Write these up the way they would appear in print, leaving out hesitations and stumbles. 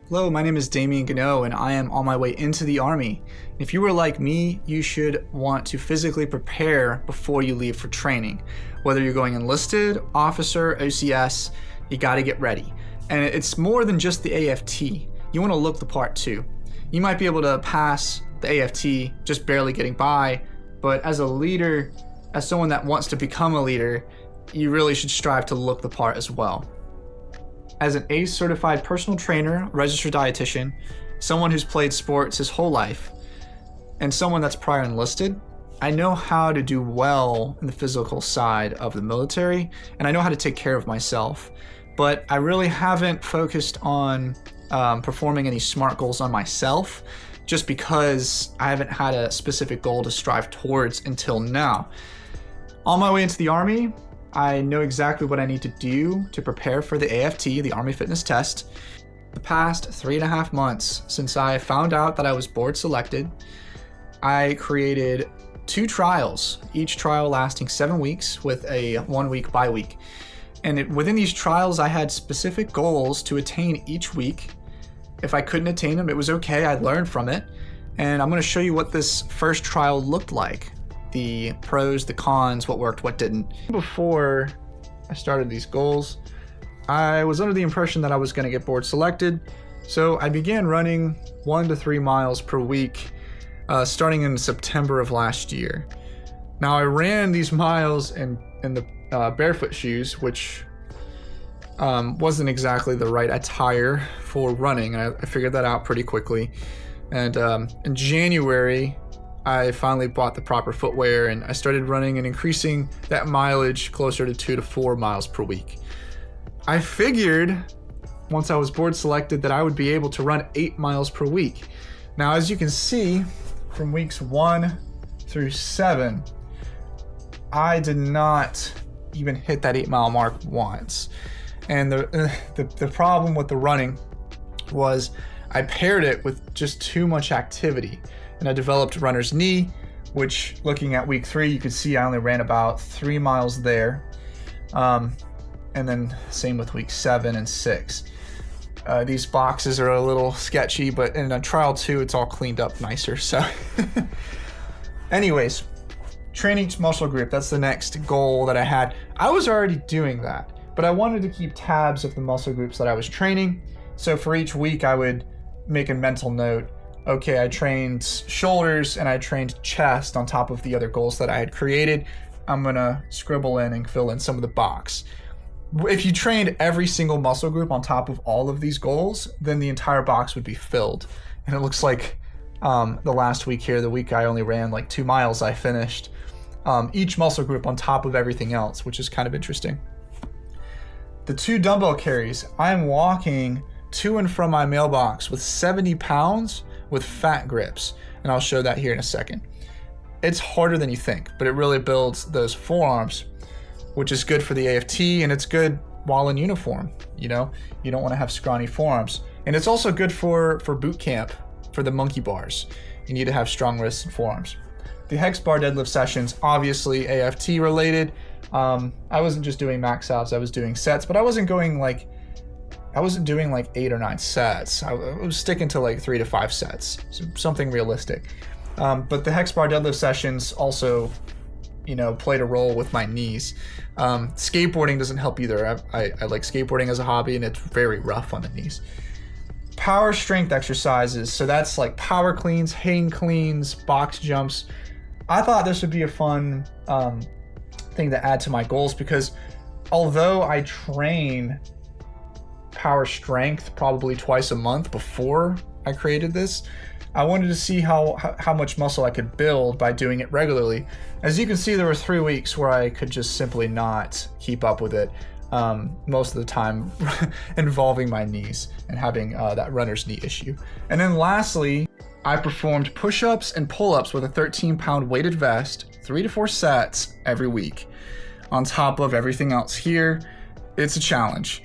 Hello, my name is Damien Gano and I am on my way into the Army. If you were like me, you should want to physically prepare before you leave for training. Whether you're going enlisted, officer, OCS, you gotta get ready. And it's more than just the AFT. You wanna look the part too. You might be able to pass the AFT just barely getting by, but as a leader, as someone that wants to become a leader, you really should strive to look the part as well. As an ACE certified personal trainer, registered dietitian, someone who's played sports his whole life, and someone that's prior enlisted, I know how to do well in the physical side of the military, and I know how to take care of myself. But I really haven't focused on performing any SMART goals on myself, just because I haven't had a specific goal to strive towards until now. On my way into the Army, I know exactly what I need to do to prepare for the AFT, the Army Fitness Test. The past 3.5 months since I found out that I was board selected, I created 2 trials, each trial lasting 7 weeks with a 1-week bye week. And within these trials, I had specific goals to attain each week. If I couldn't attain them, it was okay, I learned from it. And I'm gonna show you what this first trial looked like. The pros, the cons, what worked, what didn't. Before I started these goals, I was under the impression that I was going to get board selected, so I began running 1 to 3 miles per week starting in September of last year. Now I ran these miles in the barefoot shoes, which wasn't exactly the right attire for running. I figured that out pretty quickly, and in January I finally bought the proper footwear and I started running and increasing that mileage closer to 2 to 4 miles per week. I figured once I was board selected that I would be able to run 8 miles per week. Now, as you can see, from weeks 1 through 7, I did not even hit that 8-mile mark once. And the problem with the running was I paired it with just too much activity. And I developed runner's knee, which looking at week 3, you can see I only ran about 3 miles there. And then same with week 7 and 6. These boxes are a little sketchy, but in trial 2, it's all cleaned up nicer. So anyways, training each muscle group, that's the next goal that I had. I was already doing that, but I wanted to keep tabs of the muscle groups that I was training. So for each week, I would make a mental note. Okay, I trained shoulders and I trained chest on top of the other goals that I had created. I'm gonna scribble in and fill in some of the box. If you trained every single muscle group on top of all of these goals, then the entire box would be filled. And it looks like the last week here, the week I only ran like 2 miles, I finished each muscle group on top of everything else, which is kind of interesting. The 2 dumbbell carries, I'm walking to and from my mailbox with 70 pounds with fat grips, and I'll show that here in a second. It's harder than you think, but it really builds those forearms, which is good for the AFT, and it's good while in uniform. You know, you don't want to have scrawny forearms. And it's also good for boot camp, for the monkey bars. You need to have strong wrists and forearms. The hex bar deadlift sessions, obviously AFT related. I wasn't just doing max outs, I was doing sets, but I wasn't doing like 8 or 9 sets. I was sticking to like 3 to 5 sets, so something realistic. But the hex bar deadlift sessions also, played a role with my knees. Skateboarding doesn't help either. I like skateboarding as a hobby, and it's very rough on the knees. Power strength exercises, so that's like power cleans, hang cleans, box jumps. I thought this would be a fun thing to add to my goals, because although I train power strength probably twice a month before I created this, I wanted to see how much muscle I could build by doing it regularly. As you can see, there were 3 weeks where I could just simply not keep up with it, most of the time involving my knees and having that runner's knee issue. And then lastly, I performed push-ups and pull-ups with a 13-pound weighted vest, 3 to 4 sets every week. On top of everything else here, it's a challenge.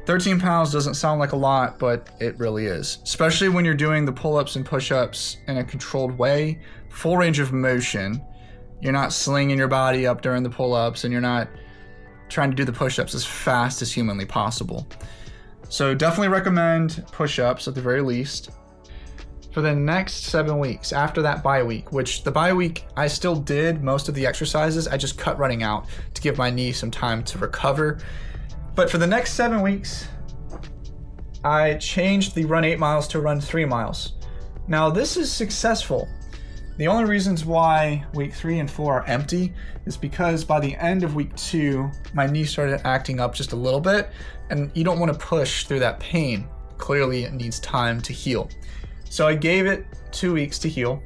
13 pounds doesn't sound like a lot, but it really is. Especially when you're doing the pull-ups and push-ups in a controlled way, full range of motion. You're not slinging your body up during the pull-ups, and you're not trying to do the push-ups as fast as humanly possible. So definitely recommend push-ups at the very least. For the next 7 weeks after that bye week, which the bye week I still did most of the exercises, I just cut running out to give my knee some time to recover. But for the next 7 weeks, I changed the run 8 miles to run 3 miles. Now this is successful. The only reasons why week 3 and 4 are empty is because by the end of week 2, my knee started acting up just a little bit, and you don't want to push through that pain. Clearly it needs time to heal. So I gave it 2 weeks to heal.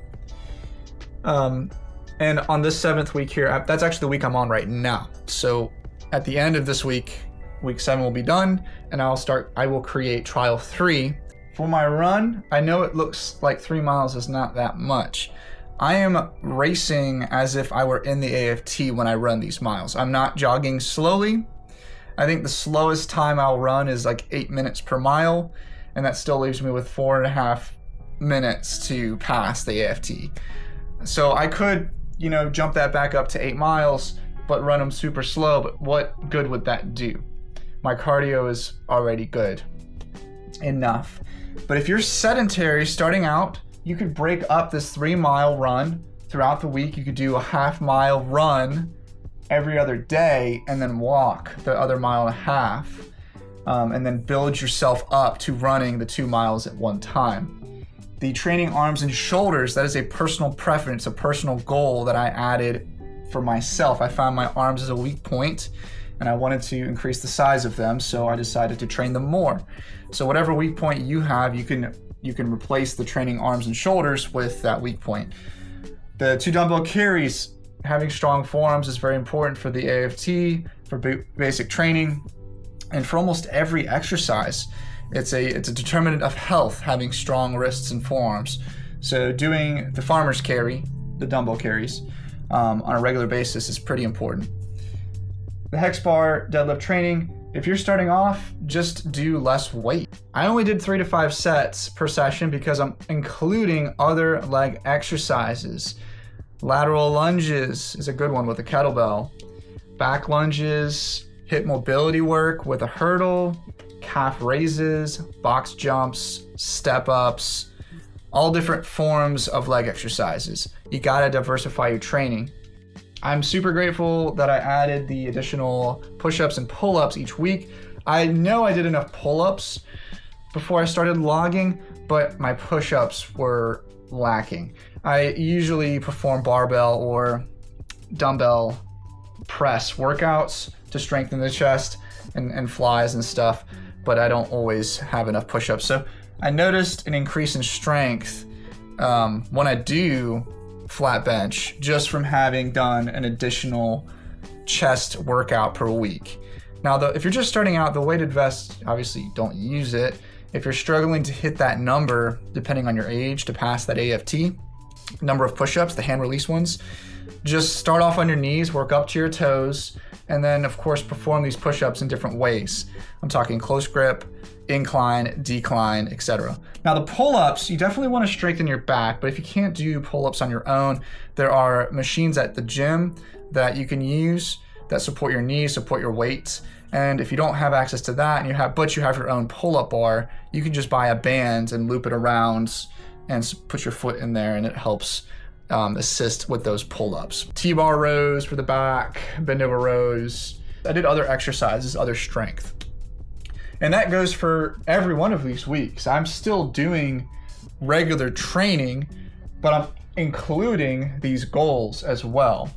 And on this 7th week here, that's actually the week I'm on right now. So at the end of this week, week 7 will be done, and I will create trial 3. For my run, I know it looks like 3 miles is not that much. I am racing as if I were in the AFT when I run these miles. I'm not jogging slowly. I think the slowest time I'll run is like 8 minutes per mile, and that still leaves me with 4.5 minutes to pass the AFT. So I could, jump that back up to 8 miles, but run them super slow. But what good would that do? My cardio is already good enough. But if you're sedentary starting out, you could break up this 3 mile run throughout the week. You could do a half-mile run every other day and then walk the other 1.5 miles, and then build yourself up to running the 2 miles at one time. The training arms and shoulders, that is a personal preference, a personal goal that I added for myself. I found my arms as a weak point and I wanted to increase the size of them, so I decided to train them more. So whatever weak point you have, you can replace the training arms and shoulders with that weak point. The 2 dumbbell carries, having strong forearms is very important for the AFT, for basic training, and for almost every exercise. It's a determinant of health, having strong wrists and forearms. So doing the farmer's carry, the dumbbell carries, on a regular basis is pretty important. The hex bar deadlift training, if you're starting off, just do less weight. I only did 3 to 5 sets per session because I'm including other leg exercises. Lateral lunges is a good one with a kettlebell. Back lunges, hip mobility work with a hurdle, calf raises, box jumps, step ups, all different forms of leg exercises. You gotta diversify your training. I'm super grateful that I added the additional push-ups and pull-ups each week. I know I did enough pull-ups before I started logging, but my push-ups were lacking. I usually perform barbell or dumbbell press workouts to strengthen the chest and flies and stuff, but I don't always have enough push-ups. So I noticed an increase in strength when I do flat bench just from having done an additional chest workout per week. Now, if you're just starting out, the weighted vest, obviously you don't use it. If you're struggling to hit that number, depending on your age, to pass that AFT, number of push-ups, the hand release ones, just start off on your knees, work up to your toes, and then of course perform these push-ups in different ways. I'm talking close grip, incline, decline, etc. Now the pull-ups, you definitely want to strengthen your back, but if you can't do pull-ups on your own, there are machines at the gym that you can use that support your knees, support your weights. And if you don't have access to that but you have your own pull-up bar, you can just buy a band and loop it around and put your foot in there, and it helps assist with those pull-ups. T-bar rows for the back, bend over rows. I did other exercises, other strength. And that goes for every one of these weeks. I'm still doing regular training, but I'm including these goals as well.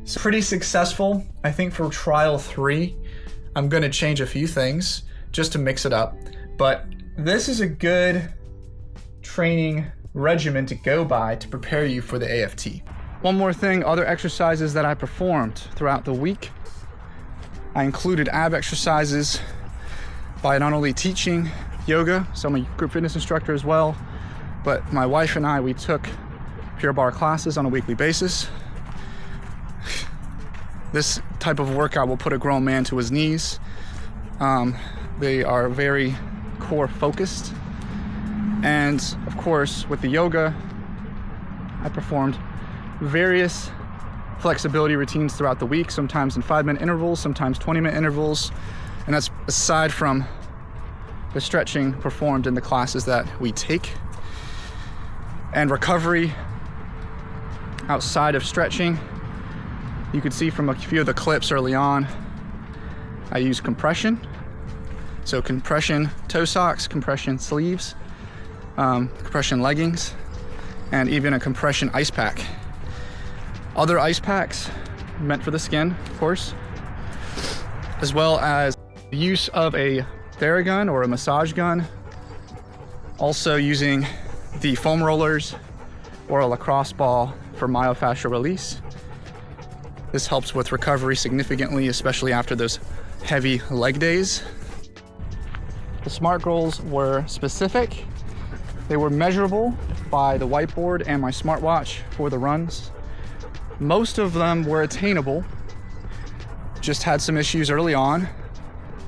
It's pretty successful. I think for trial 3, I'm gonna change a few things just to mix it up. But this is a good training regimen to go by to prepare you for the AFT. One more thing, other exercises that I performed throughout the week. I included ab exercises by not only teaching yoga, so I'm a group fitness instructor as well, but my wife and I, we took Pure Barre classes on a weekly basis. This type of workout will put a grown man to his knees. They are very core focused. And of course, with the yoga, I performed various flexibility routines throughout the week, sometimes in 5-minute intervals, sometimes 20-minute intervals. And that's aside from the stretching performed in the classes that we take. And recovery outside of stretching, you could see from a few of the clips early on, I use compression. So compression toe socks, compression sleeves, compression leggings, and even a compression ice pack. Other ice packs meant for the skin, of course, as well as the use of a Theragun or a massage gun. Also using the foam rollers or a lacrosse ball for myofascial release. This helps with recovery significantly, especially after those heavy leg days. The SMART goals were specific. They were measurable by the whiteboard and my smartwatch for the runs. Most of them were attainable. Just had some issues early on.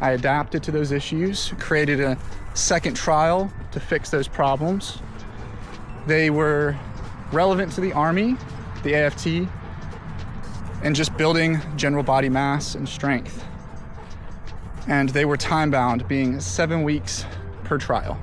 I adapted to those issues, created a second trial to fix those problems. They were relevant to the Army, the AFT, and just building general body mass and strength. And they were time-bound, being 7 weeks per trial.